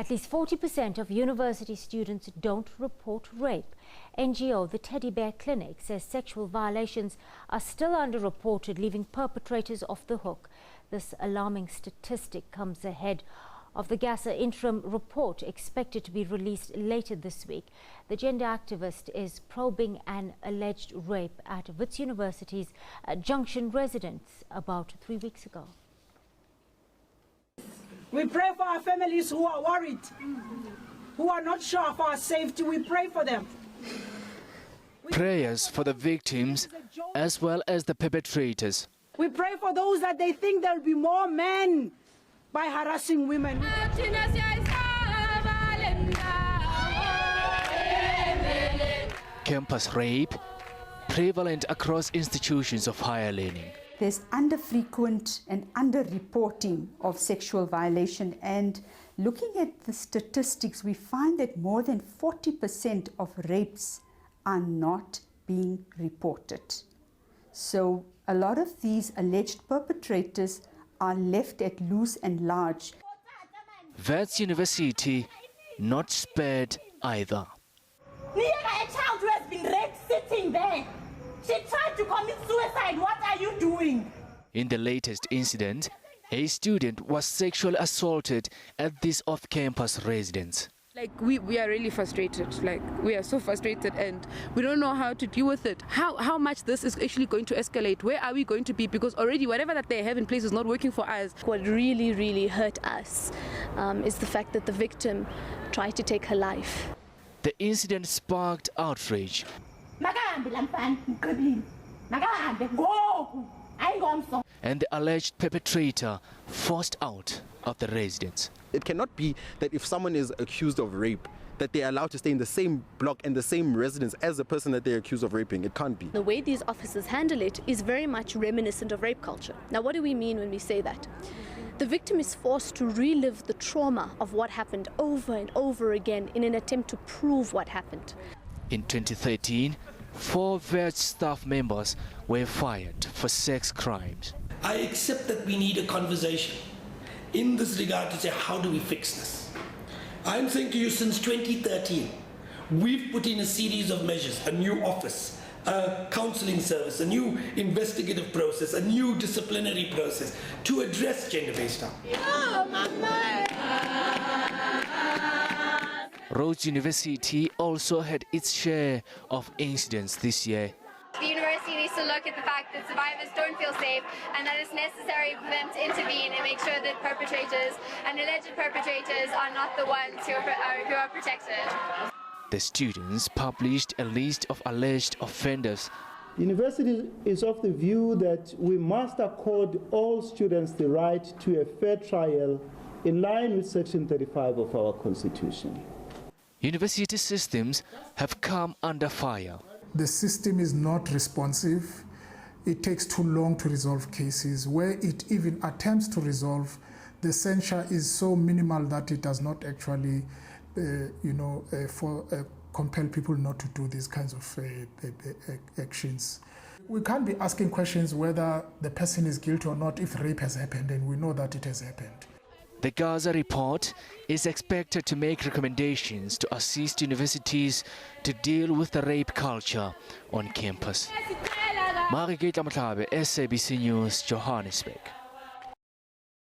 At least 40% of university students don't report rape. NGO, the Teddybear Clinic, says sexual violations are still underreported, leaving perpetrators off the hook. This alarming statistic comes ahead of the Gasa interim report expected to be released later this week. The gender activist is probing an alleged rape at Wits University's Junction residence about 3 weeks ago. We pray for our families who are worried, who are not sure of our safety. We pray for them. Prayers for the victims as well as the perpetrators. We pray for those that they think there will be more men by harassing women. Campus rape prevalent across institutions of higher learning. There's under-frequent and under-reporting of sexual violation, and looking at the statistics, we find that more than 40% of rapes are not being reported. So a lot of these alleged perpetrators are left at loose and large. Wits University not spared either. A child who has been raped sitting there. She tried to commit suicide. What are you doing? In the latest incident, a student was sexually assaulted at this off-campus residence. Like we are really frustrated. Like we are so frustrated, and we don't know how to deal with it. How much this is actually going to escalate? Where are we going to be? Because already whatever that they have in place is not working for us. What really hurt us is the fact that the victim tried to take her life. The incident sparked outrage. And the alleged perpetrator forced out of the residence. It cannot be that if someone is accused of rape, that they're allowed to stay in the same block and the same residence as the person that they're accused of raping. It can't be. The way these officers handle it is very much reminiscent of rape culture. Now, what do we mean when we say that? The victim is forced to relive the trauma of what happened over and over again in an attempt to prove what happened. In 2013, 4 Wits staff members were fired for sex crimes. I accept that we need a conversation in this regard to say, how do we fix this? I'm saying to you, since 2013, we've put in a series of measures, a new office, a counseling service, a new investigative process, a new disciplinary process to address gender-based harm. Rhodes University also had its share of incidents this year. The university needs to look at the fact that survivors don't feel safe, and that it's necessary for them to intervene and make sure that perpetrators and alleged perpetrators are not the ones who are protected. The students published a list of alleged offenders. The university is of the view that we must accord all students the right to a fair trial in line with Section 35 of our Constitution. University systems have come under fire. The system is not responsive. It takes too long to resolve cases. Where it even attempts to resolve, the censure is so minimal that it does not actually, compel people not to do these kinds of actions. We can't be asking questions whether the person is guilty or not if rape has happened, and we know that it has happened. The Gasa report is expected to make recommendations to assist universities to deal with the rape culture on campus. SABC News, Johannesburg.